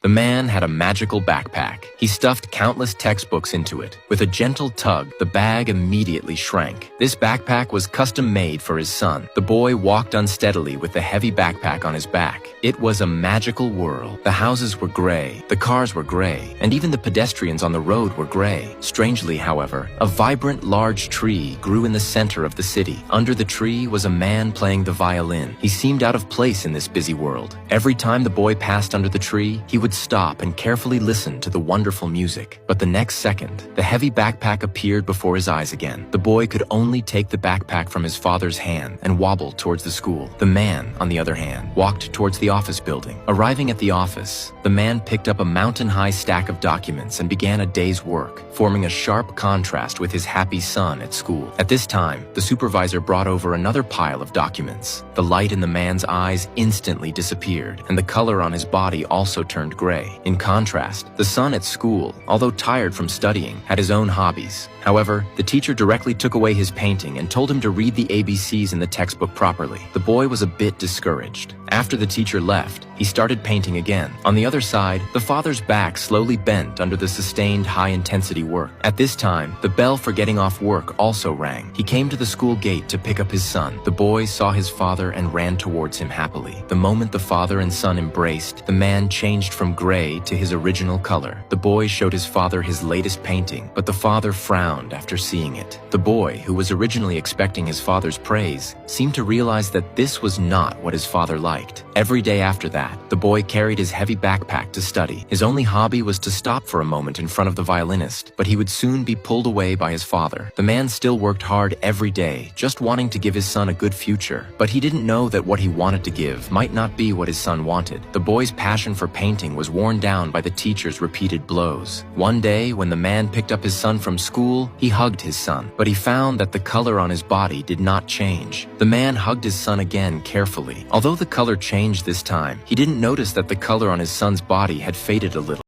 The man had a magical backpack. He stuffed countless textbooks into it. With a gentle tug, the bag immediately shrank. This backpack was custom-made for his son. The boy walked unsteadily with the heavy backpack on his back. It was a magical world. The houses were gray, the cars were gray, and even the pedestrians on the road were gray. Strangely, however, a vibrant, large tree grew in the center of the city. Under the tree was a man playing the violin. He seemed out of place in this busy world. Every time the boy passed under the tree, he would stop and carefully listen to the wonderful music. But the next second, the heavy backpack appeared before his eyes again. The boy could only take the backpack from his father's hand and wobble towards the school. The man, on the other hand, walked towards the office building. Arriving at the office, the man picked up a mountain-high stack of documents and began a day's work, forming a sharp contrast with his happy son at school. At this time, the supervisor brought over another pile of documents. The light in the man's eyes instantly disappeared, and the color on his body also turned gray. In contrast, the son at school, although tired from studying, had his own hobbies. However, the teacher directly took away his painting and told him to read the ABCs in the textbook properly. The boy was a bit discouraged. After the teacher left, he started painting again. On the other side, the father's back slowly bent under the sustained high-intensity work. At this time, the bell for getting off work also rang. He came to the school gate to pick up his son. The boy saw his father and ran towards him happily. The moment the father and son embraced, the man changed from gray to his original color. The boy showed his father his latest painting, but the father frowned after seeing it. The boy, who was originally expecting his father's praise, seemed to realize that this was not what his father liked. Every day after that, the boy carried his heavy backpack to study. His only hobby was to stop for a moment in front of the violinist, but he would soon be pulled away by his father. The man still worked hard every day, just wanting to give his son a good future. But he didn't know that what he wanted to give might not be what his son wanted. The boy's passion for painting was worn down by the teacher's repeated blows. One day, when the man picked up his son from school, he hugged his son, but he found that the color on his body did not change. The man hugged his son again carefully. Although the color changed this time, he didn't notice that the color on his son's body had faded a little.